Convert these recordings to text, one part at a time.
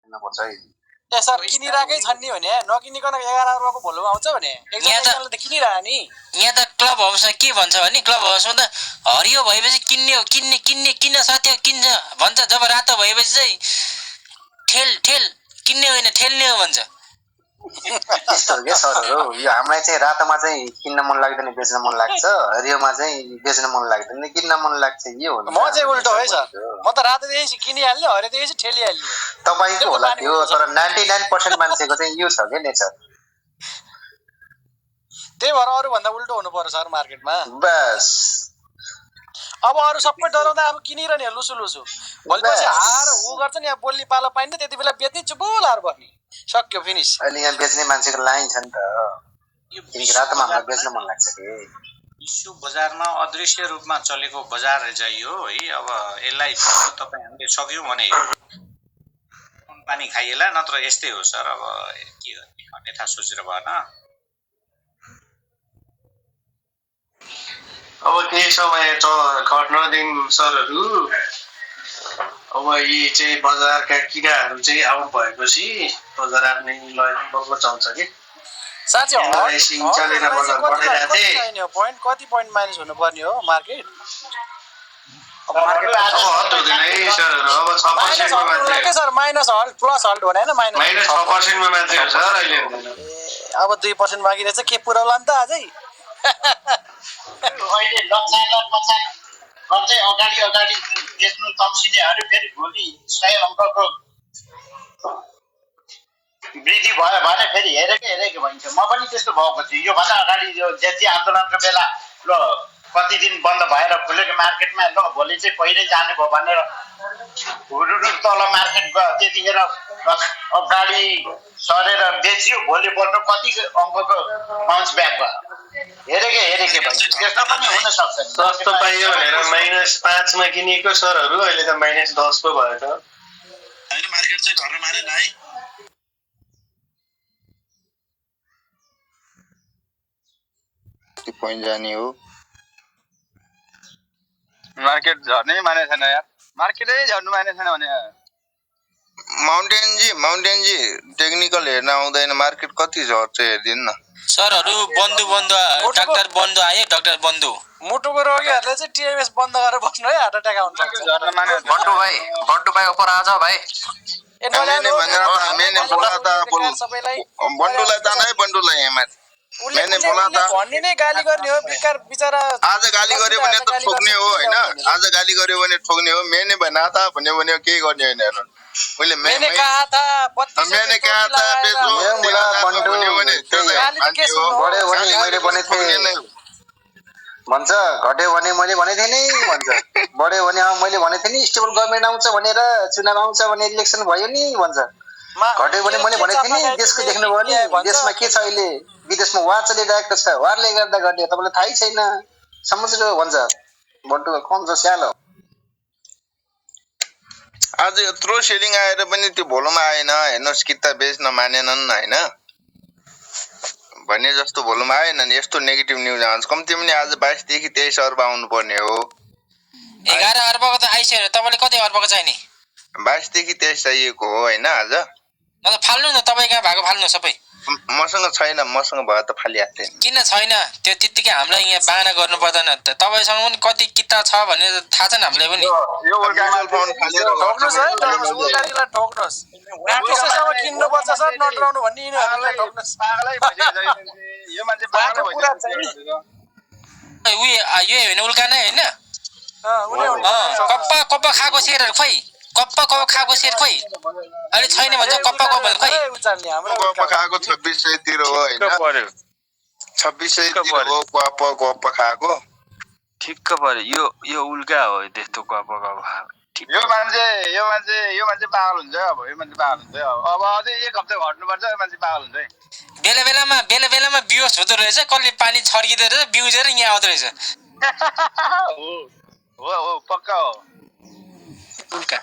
किन्नुपर्छ है। ए सर किनिराकै छन् नि भने नकिनिकन 11 रुपैयाँको भोलुमा आउँछ भने एकजनाले त किनिरहा नि। यहाँ त क्लब हाउसमा के भन्छ भने क्लब हाउसमा त हरियो भएपछि किन्ने हो किन्न साथी किन्छ भन्छ, जब रातो भएपछि चाहिँ ठेल किन्ने होइन ठेल्ने हो भन्छ। त्यस्तो हो क्या सरहरू, यो हामीलाई चाहिँ रातोमा चाहिँ किन्न मन लाग्दैन बेच्न मन लाग्छ, हरियोमा चाहिँ बेच्न मन लाग्दैन किन्न मन लाग्छ, यो हो। म चाहिँ उल्टो है सर, म त रातो देखेपछि किनिहाल्ने, हरियो देखेपछि ठेलिहाल्ने। तपाईको होला त्यो, तर 99% मान्छेको चाहिँ यो छ के नेचर। त्यही भएर अरू भन्दा उल्टो हुनु पर्यो सर मार्केटमा। बस अब अरू सबै डराउँदा अब किनिरहने लुसु भोलिपछि हार उ गर्छ नि, अब बोल्ने पालो पाइन्न, त्यति बेला बेच्ने चुपोल हार बस्ने, सक्यो फिनिस। अहिले यहाँ बेच्ने मान्छेको लाइन छ नि त, किनकि रातोमा हामीलाई बेच्न मन लाग्छ कि। विश्व बजारमा अदृश्य रूपमा चलेको बजार रहेछ यो है। अब यसलाई तपाईँ हामीले सक्यौँ भने पानी खाइएला, नत्र यस्तै हो सर। अब के गर्ने अन्यथा सोचेर भएन। अब केही समय घट्न दिन सरहरू, अब यी चाहिँ बजारका किराहरू चाहिँ आउट भएपछि बजार आफ्नै लयमा बल्ल चल्छ कि। साँच्चै हो, चलेर बजार बढिरहेको थिए। कति पोइन्ट माइनस हुनुपर्ने हो मार्केट? मार्केट आज हद हुँदैन है सरहरू। अब 6% मा मात्रै के सर, माइनस हल्ट प्लस हल्ट भने हैन, माइनस 6% मा मात्रै हो सर अहिले। अब 2% बाँकी रहेछ, के पुराउला नि त अझै। अहिले लक्षालाई गर्दै अगाडि बेच्नु तम्सिनेहरू फेरि भोलि 100 अङ्कको वृद्धि भयो भने फेरि हेरेकै भइन्छ। म पनि त्यस्तो भएको छु। योभन्दा अगाडि यो जेजी आन्दोलनको बेला ल कति दिन बन्द भएर खुलेको मार्केटमा ल भोलि चाहिँ पहिल्यै जाने भयो भनेर हुरुरु तल मार्केट गयो, त्यतिखेर अगाडि सरेर बेचियो, भोलिपल्ट कति अङ्कको बाउन्स ब्याक भयो। हेरेकै भइन्छ। त्यस्तो पनि हुन सक्छ। सस्तो पाइयो भनेर -5 मा किनेको सरहरू अहिले त -10 पो भयो त। हैन मार्केट चाहिँ घरमा मानेन है। पोइन्ट जाने हो। मार्केट झर्नै माने छैन यार, मार्केटै झर्नु माने छैन भने। माउन्टेन जी टेक्निकल हेर्न आउँदैन, मार्केट कति झर्छ हेर्दिन न सरहरू। डाक्टर बन्धु आयो, डाक्टर बन्धु। मुटुको रोगीहरूले चाहिँ टिएमएस बन्द गरेर बस्नु है, हार्ट अट्याक आउँछ। बन्धु भाइ ऊपर आ जाओ भाइ। मैंने बोला था बन्डुलाई तान है, बन्डुलाई यहाँ माथि मैंने बोला था। भन्ने नै गाली गर्ने हो बेकार बिचारा। आज गाली गर्यो भने त ठोक्ने हो हैन, आज गाली गर्यो भने ठोक्ने हो। मैंने बना था भन्यो के गर्ने हैन हेर्नु। मैंने कहा था बेचो बन्डु बढ्यो भने मैले भनेको थिएँ भन्छ, घट्यो भने मैले भनेको थिएँ नि भन्छ, बढ्यो भने मैले भनेको थिएँ नि स्टेबल गभर्नमेन्ट आउँछ भनेर, चुनाव आउँछ भने इलेक्सन भयो नि भन्छ। घट्यो भने मैले भनेको थिएँ नि। देशको देख्नुभयो नि देशमा के छ अहिले, विदेशमा वार चलिरहेको छ, वारले गर्दा घट्यो, तपाईँलाई थाहै छैन समझ्नु भन्छ। बन्टुको कम छ स्यालो। आज यत्रो सेलिङ आएर पनि त्यो भोलुमा आएन। हेर्नुहोस् किता बेच्न मानेनन् हैन भने जस्तो भोलुमा आएन नि। यस्तो नेगेटिभ न्युज आउँछ। कम्ती पनि आज 22 देखि 23 अर्ब आउनु पर्ने हो। 11 अर्बको त आइसक्यो। तपाईले कति अर्बको चाहिने? 22 देखि 23 चाहिएको हो हैन आज। न त फाल्नु न, तपाईँ कहाँ भएको फाल्नु सबै। मसँग छैन, मसँग भए त फालिहाल्थे। किन छैन? त्यो त्यतिकै हामीलाई यहाँ बाहना गर्नु पर्दैन। तपाईसँग पनि कति किता छ भन्ने थाहा छ नि हामीलाई पनि। यो म्युचुअल फन्ड फालेर ठोक्नुस् है, उनीहरुलाई ठोक्नुस्। राकेशसँग किन्नु पर्छ सर, नडराउनु भन्ने यिनीहरुलाई ठोक्नुस्। पागलै भइसक्यो यो मान्छे पागल भइसक्यो। उयो यो हैन उल्का नै हैन। कप्पा खाएको शेरहरु खोइ, कप्पा खाएको शेर खोइ। अहिले छैन भन्छ कप्पा खोइ। कप्पा खाएको 2600 तिर हो हैन। 2600 तिर हो कप्पा खाएको। ठिक्क पर्यो। यो उल्का हो त्यस्तो कप्पा यो मान्छे पागल हुन्छ। अब यो मान्छे पागल हुन्छ। अब अझै 1 हप्ता घट्नुपर्छ, यो मान्छे पागल हुन्छ है। बेला बिहोस हुँदो रहेछ, कसले पानी छर्किँदो रहेछ, बिउजेर यहाँ आउँदो रहेछ। हो पक्का हो। उल्का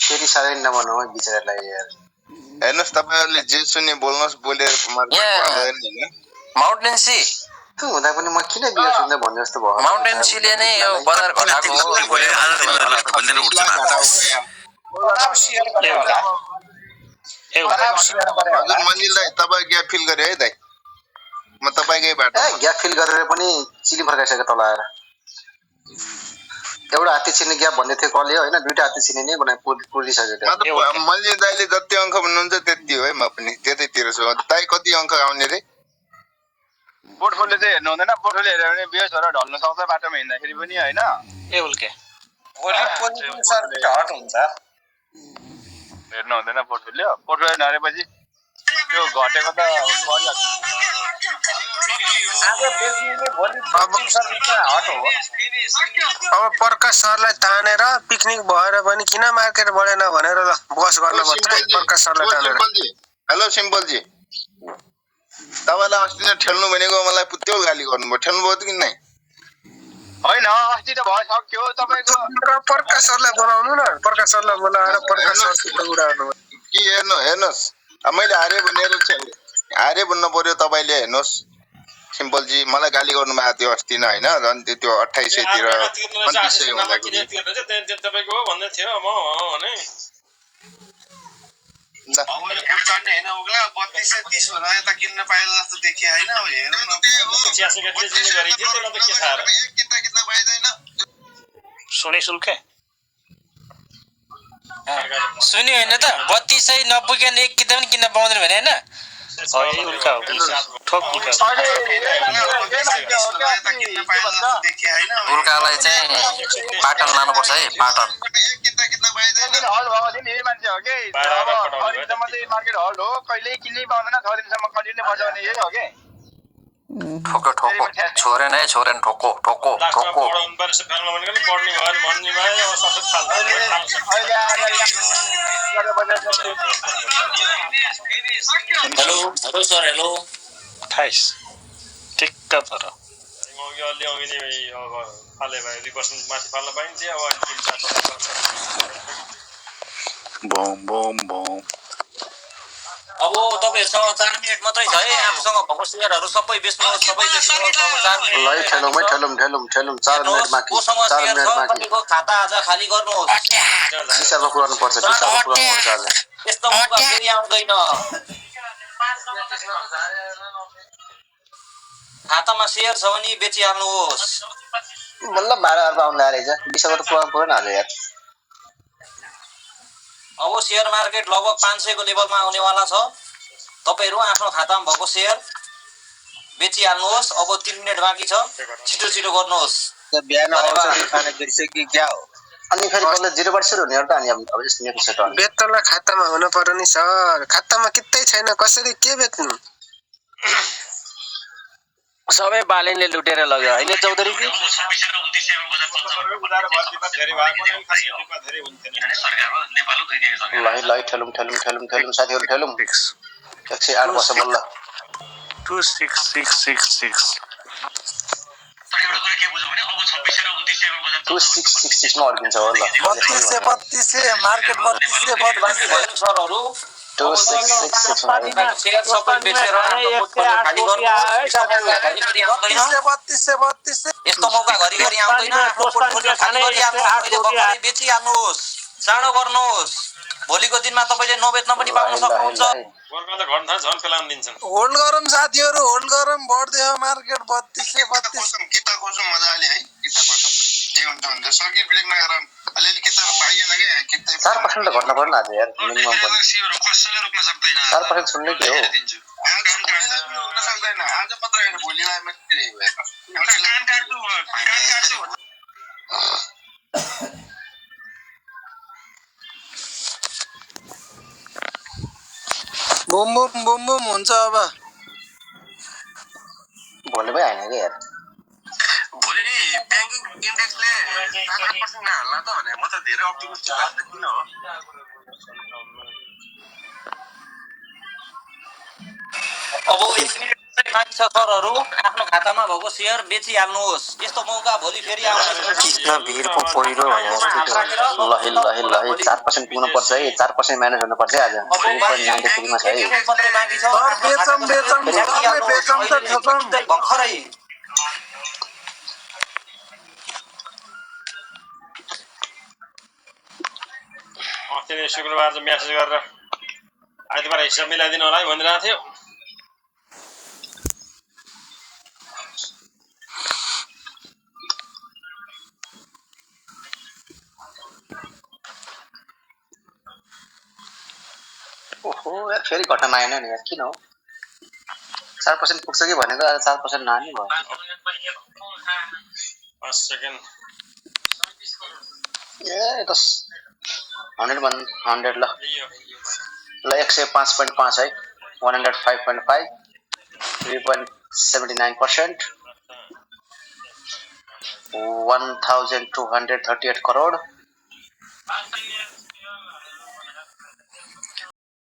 फेरि साह्रै नभनौ बिचरालाई यार। हेर्नुहोस् तपाईहरुले जे सुने बोल्नुहोस्, बोलेर माउन्टेन सी त्यो हुँदा पनि म किन बियो सुन्दै भन्ने जस्तो भयो। माउन्टेन सीले नै यो बजार घटाएको हो। हजुर मन्जिल दाइ तपाईँ ग्याप फिल गरे है दाइ म तपाईँकै बाटो ग्याप फिल गरेर पनि चिली फर्काइसक्यो तल आएर एउटा हात्ती छिर्ने ग्याप भन्दै थियो कलले होइन दुईटा हात्ती छिर्ने नै बनाइ पुरिसक्यो त्यो मन्जिल दाइले जति अङ्क भन्नुहुन्छ त्यति हो है म पनि त्यतैतिर छु दाइ कति अङ्क आउने रे पोर्टफोलियो चाहिँ हेर्नु हुँदैन पोर्टफोलियो हेऱ्यो भने बेसहरू ढल्न सक्छ बाटोमा हिँड्दाखेरि पनि होइन ए उल्के भोलि पोजिसन सर्किट हट हुन्छ हेर्नु हुँदैन पोर्टफोलियो नहेरेपछि त्यो घटेको त अब प्रकाश सरलाई तानेर पिकनिक भएर पनि किन मार्केट बढेन भनेर ल बस गर्न पर्छ प्रकाश सरलाई तानेर हेलो सिम्पलजी तपाईँलाई अस्ति नै ठेल्नु भनेको मलाई त्यो गाली गर्नुभयो ठेल्नुभयो कि नै होइन अस्ति त भइसक्यो तपाईँको प्रकाश सरलाई बोलाउनु न प्रकाश सरलाई बोलाएर प्रकाश सरसित उडाउनु कि हेर्नुहोस् मैले हारे भन्नु पर्यो तपाईँले हेर्नुहोस् सिम्पलजी मलाई गाली गर्नु भएको थियो अस्ति नै होइन झन् त्यो 2800 तिर 2900 हुँदाखेरि तपाईको हो भन्दै थियो म भने हैन उग्ला 3230 भनेर यता किन्न पाएला जस्तो देखिए हैन अब हेरौँ न 86 गतिले जिम्मे गरिदियो त्यसलाई त के थाहा र किन्न पाइदैन सुनि सुल्के सुन्यो होइन त 3290 नपुग्यो एक किताब पनि किन्न पाउँदैन भने होइन उल्का हो ठोक उल्का उल्कालाई चाहिँ पाटन लानुपर्छ है पाटन ठोको ठोको छोरेन है छोरेन ठोको ठोको ठोको हेलो हेलो सर हेलो 28 ठिक्क तर बम बम बम अब तपाईहरुसँग 4 मिनेट मात्रै छ है आफूसँग भएको शेयरहरु सबै बेच्नुहोस् सबै बेच्नुहोस् अब 4 मिनेट ल ठेलौँ 4 मिनेट बाँकी 4 मिनेट बाँकी खाता आज खाली गर्नुहोस् विशालमा पुराउनु पर्छ आज यस्तो मौका फेरि आउँदैन खातामा शेयर छ भने बेचिहाल्नुहोस् बल्ल 12 आउन रहेछ विशालमा त पुराउनु पर्यो न आज यार अब शेयर मार्केट लगभग 500 को लेभलमा आउनेवाला छ तपाईहरु आफ्नो खातामा भएको शेयर बेचिहाल्नुहोस् अब 3 मिनेट बाँकी छ छिटो छिटो गर्नुहोस् बिहान आउँछ खाने बिर्से कि क्या हो अनि फेरि बल्ल 0 बाट सुरु हुने हो त अनि अब यस्तो नेट सेट हो बेतल खातामा हुन पर्यो नि सर खातामा कित्तै छैन कसरी के बेच्नु सबै बालेनले लुटेर लग्यो हैन चौधरी जी ल ठेलौँ साथीहरु ठेलौँ 108 वर्ष बल्ल 26666 2666 मा अड्किन्छ हो ल 3232 मार्केट 3232 सरहरु 2666 शेयर सबै बेचेर खाली गर्नुहोस् यस्तो मौका घरिघरि आउँदैन आफ्नो पोर्टफोलियो खाली गरिहाल्नुहोस् बेचिहाल्नुहोस् चाँडो गर्नुहोस् भोलिको दिनमा तपाईले नबेच्न पनि पाउन सक्नुहुन्छ होल्ड गरौँ साथीहरु होल्ड गरौँ बढ्दै हो मार्केट 3232 किता खोज्नु मजाले है किता खोज्नु के हुन्छ सर्किट ब्रेक नगरेर अलिअलि किता पाइएन के किता 4% त घट्न पर्यो न आज यार मिनिमम पनि कसैले रोक्न सक्दैन 4% सुन्ने के हो रोक्न सक्दैन आज मात्र हैन भोलिलाई मात्रै भएको कान काट्नु बुम बुम हुन्छ अब भोलि भइ हैन के यार भोलि ब्याङ्किङ इन्डेक्सले 4% नहाल्ला त भने म त धेरै अप्टिमिस्टिक लाग्छ किन हो अब 1 मिनेट बाँकी छ सरहरु आफ्नो खातामा भएको शेयर बेचिहाल्नुहोस् यस्तो मौका भोलि फेरि आउँछ किन भिड पो पहिरो भने जस्तो ल 4% पुग्नु पर्छ है 4% म्यानेज हुनु पर्छ आज 3.93 मा छ है मात्रै बाँकी छ बेचम त खतम भर्खरै शुक्रबार चाहिँ मेसेज गरेर आइतबार हिसाब मिलाइदिनु होला है भनिरहेको थियो। ओहो यार फेरि घटना आएन नि यार किन हो 4% पुग्छ कि भनेको 4% नआनी भयो 5 सेकेन्ड ए 100 ल 105.5 है 105.5 3.79% 1238 करोड